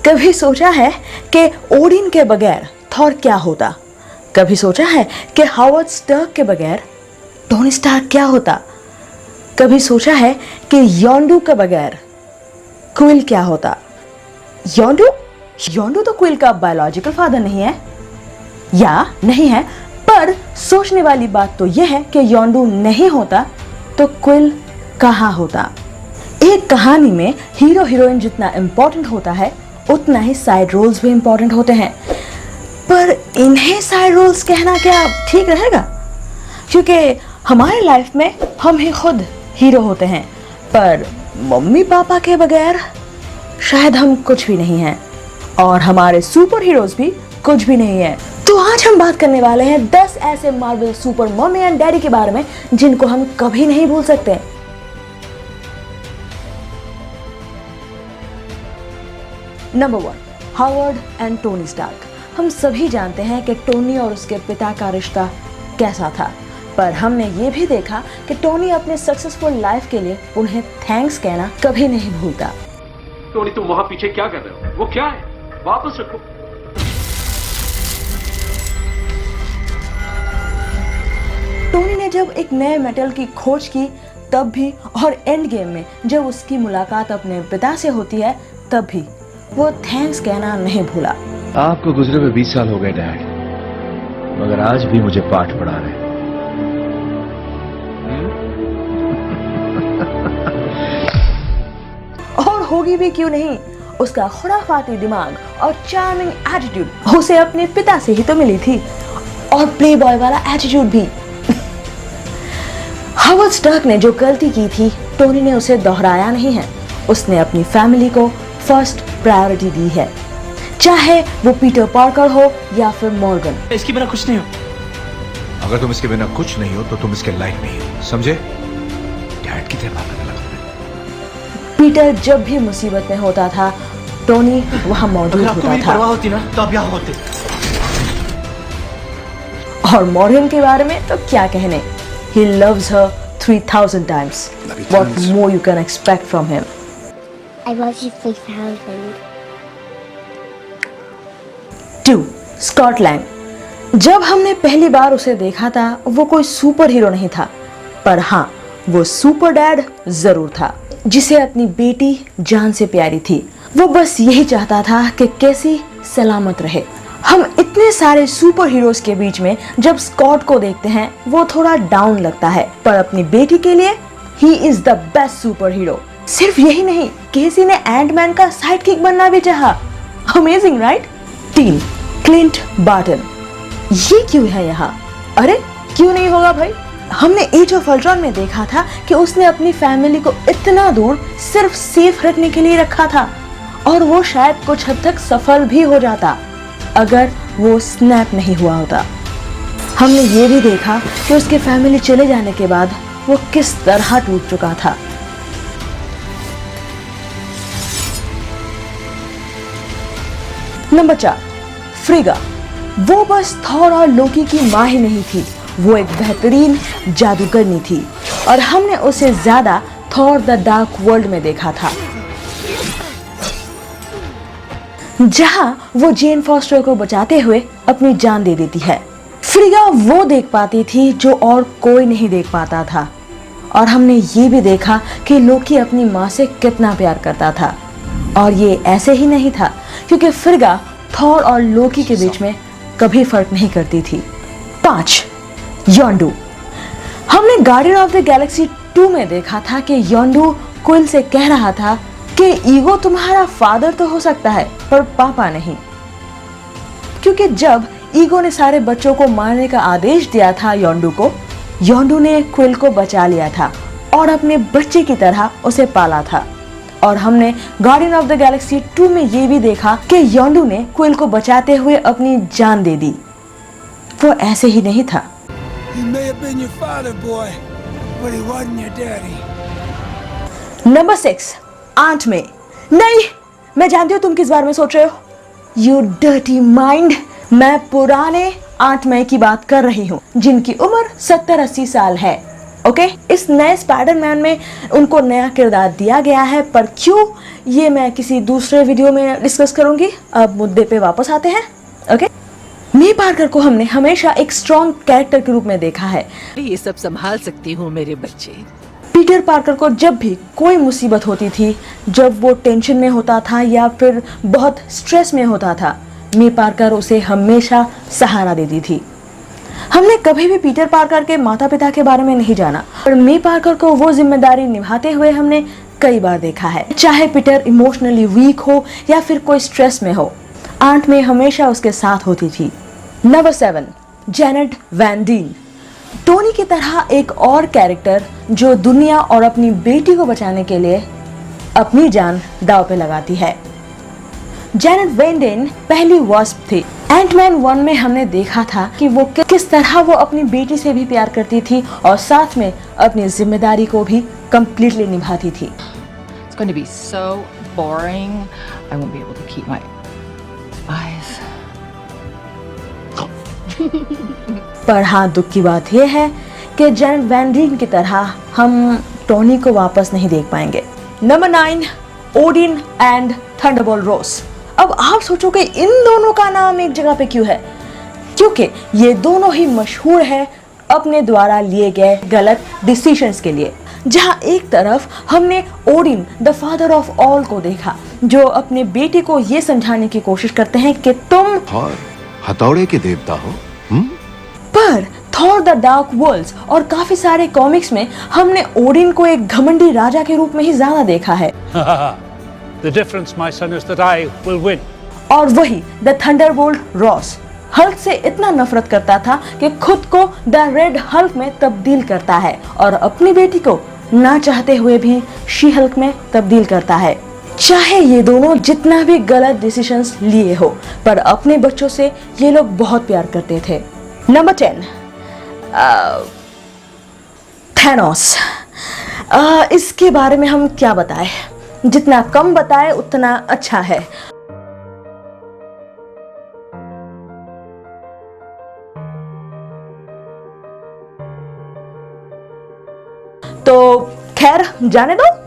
कभी सोचा है कि ओडिन के बगैर थॉर क्या होता? कभी सोचा है कि हावर्ड स्टर्क के बगैर टोनी स्टार्क क्या होता? कभी सोचा है कि योंडू के बगैर क्विल क्या होता? योंडू तो क्विल का बायोलॉजिकल फादर नहीं है, या नहीं है, पर सोचने वाली बात तो यह है कि योंडू नहीं होता तो क्विल कहाँ होता? एक कहानी में हीरो हीरोइन जितना इम्पोर्टेंट होता है उतना ही साइड रोल्स भी इम्पोर्टेंट होते हैं, पर इन्हें साइड रोल्स कहना क्या ठीक रहेगा? क्योंकि हमारे लाइफ में हम ही खुद हीरो होते हैं, पर मम्मी पापा के बगैर शायद हम कुछ भी नहीं हैं, और हमारे सुपर हीरोज भी कुछ भी नहीं है। तो आज हम बात करने वाले हैं 10 ऐसे Marvel super mummy and daddy के बारे में जिनको हम कभी नहीं भूल सकते। Number 1, Howard and Tony Stark. हम सभी जानते हैं कि टोनी और उसके पिता का रिश्ता कैसा था, पर हमने ये भी देखा कि टोनी अपने सक्सेसफुल लाइफ के लिए उन्हें थैंक्स कहना कभी नहीं भूलता। टोनी, तुम वहां पीछे क्या कर रहे हो? वो क्या है? वापस रखो। टोनी ने जब एक नए मेटल की खोज की तब भी, और एंड गेम में जब उसकी मुलाकात अपने पिता से होती है तब भी वो थैंक्स कहना नहीं भूला। आपको गुजरे हुए 20 साल हो गए डैड, मगर आज भी मुझे पाठ पढ़ा रहे। और होगी भी क्यों नहीं, उसका खुराफाती दिमाग और चार्मिंग एटीट्यूड उसे अपने पिता से ही तो मिली थी, और प्ले बॉय वाला एटीट्यूड भी। हावर्ड स्टार्क ने जो गलती की थी टोनी ने उसे दोहराया नहीं है। उसने अपनी फैमिली को फर्स्ट प्रायोरिटी दी है, चाहे वो पीटर पार्कर हो या फिर मॉर्गन। इसके बिना कुछ नहीं हो। अगर तुम इसके बिना कुछ नहीं हो तो तुम इसके लायक नहीं हो, समझे? डैड की तरह बात करने लगा। पीटर जब भी मुसीबत में होता था टोनी वहां मौजूद होता था। परवाह होती ना तो अब यहाँ होते। और मॉर्गन के बारे में तो क्या कहने, he loves her 3000 times. What more you can expect from him? I love you 3000. 2. Scott Lang. जब हमने पहली बार उसे देखा था वो कोई सुपर हीरो नहीं था, पर हाँ वो सुपर डैड जरूर था, जिसे अपनी बेटी जान से प्यारी थी। वो बस यही चाहता था कि कैसी सलामत रहे। हम इतने सारे सुपर हीरोज के बीच में जब स्कॉट को देखते हैं वो थोड़ा डाउन लगता है, पर अपनी बेटी के लिए he is the best super hero. सिर्फ यही नहीं, केसी ने एंटमैन का साइड किक बनना भी चाहा। Amazing right? 3. Clint Barton. ये क्यों है यहाँ? अरे क्यों नहीं होगा भाई, हमने एज ऑफ अल्ट्रॉन में देखा था कि उसने अपनी फैमिली को इतना दूर सिर्फ सेफ रखने के लिए रखा था, और वो शायद कुछ हद तक सफल भी हो जाता अगर वो स्नैप नहीं हुआ होता। हमने ये भी देखा कि उसके फैमिली चले जाने के बाद वो किस तरह टूट चुका था। नंबर 4, फ्रिगा। वो बस थॉर और लोकी की माँ ही नहीं थी, वो एक बेहतरीन जादूगरनी थी, और हमने उसे ज्यादा थॉर द डार्क वर्ल्ड में देखा था, जहां वो जेन फॉस्टर को बचाते हुए अपनी जान दे देती है। फ्रिगा वो देख पाती थी जो और कोई नहीं देख पाता था, और हमने ये भी देखा कि लोकी अपनी माँ से कितना प्यार करता था, और ये ऐसे ही नहीं था क्योंकि फ्रिगा थॉर और लोकी के बीच में कभी फर्क नहीं करती थी। 5. योंडू। हमने गार्डियन ऑफ द गैलेक्सी 2 में देखा था कि योंडू क्विल से कह रहा था कि ईगो तुम्हारा फादर तो हो सकता है पर पापा नहीं, क्योंकि जब ईगो ने सारे बच्चों को मारने का आदेश दिया था योंडू को, योंडू ने क्विल को बचा लिया था और अपने बच्चे की तरह उसे पाला था। और हमने गार्डियन ऑफ द गैलेक्सी 2 में ये भी देखा कि योंडू ने क्विल को बचाते हुए अपनी जान दे दी। वो ऐसे ही नहीं था। नंबर 6, आंट मे। नहीं, मैं जानती हूँ तुम किस बारे में सोच रहे हो। यू डर्टी माइंड, मैं पुराने आंट मे की बात कर रही हूँ जिनकी उम्र 70-80 साल है। ओके, इस नए स्पाइडरमैन में उनको नया किरदार दिया गया है, पर क्यों, ये मैं किसी दूसरे वीडियो में डिस्कस करूंगी। अब मुद्दे पे वापस आते हैं। ओके, मे पार्कर को हमने हमेशा एक स्ट्रॉन्ग कैरेक्टर के रूप में देखा है। ये सब संभाल सकती हूँ मेरे बच्चे। पीटर पार्कर को जब भी कोई मुसीबत होती थी, जब वो टेंशन में होता था या फिर बहुत स्ट्रेस में होता था, मे पार्कर उसे हमेशा सहारा देती थी। हमने कभी भी पीटर पार्कर के माता पिता के बारे में नहीं जाना, पर मे पार्कर को वो जिम्मेदारी निभाते हुए हमने कई बार देखा है। चाहे पीटर इमोशनली वीक हो या फिर कोई स्ट्रेस में हो, आंट में हमेशा उसके साथ होती थी। Number 7, Janet van Dyne. Tony की तरह एक और कैरेक्टर जो दुनिया और अपनी बेटी को बचाने के लिए अपनी जान दांव पे लगाती है। जेनेट वैन डीन पहली वास्प थी। एंटमैन 1 में हमने देखा था कि वो किस तरह वो अपनी बेटी से भी प्यार करती थी और साथ में अपनी जिम्मेदारी को भी कंप्लीटली निभाती थी। It's going to be so boring. I won't be able to keep my eyes. पर हाँ, दुख की बात यह है कि जेनेट वैन डीन की तरह हम टोनी को वापस नहीं देख पाएंगे। नंबर 9, ओडिन एंड थंडरबोल्ट रोस। अब आप सोचोगे इन दोनों का नाम एक जगह पे क्यों है? क्योंकि ये दोनों ही मशहूर है अपने द्वारा लिए गए गलत डिसीजंस के लिए। जहां एक तरफ हमने Odin the father of all को देखा, जो अपने बेटे को ये समझाने की कोशिश करते हैं कि तुम और हथौड़े के देवता हो। पर थॉर द डार्क वर्ल्ड्स और काफी सारे कॉमिक्स में हमने ओडिन को एक घमंडी राजा के रूप में ही ज्यादा देखा है। The difference, my son, is that I will win. और वही द थंडरबोल्ट रॉस हल्क से इतना नफरत करता था कि खुद को द रेड हल्क में तब्दील करता है और अपनी बेटी को ना चाहते हुए भी शी हल्क में तब्दील करता है। चाहे ये दोनों जितना भी गलत डिसीजंस लिए हो, पर अपने बच्चों से ये लोग बहुत प्यार करते थे। Number 10, Thanos. इसके बारे में हम क्या बताएं, जितना कम बताए उतना अच्छा है। तो खैर, जाने दो।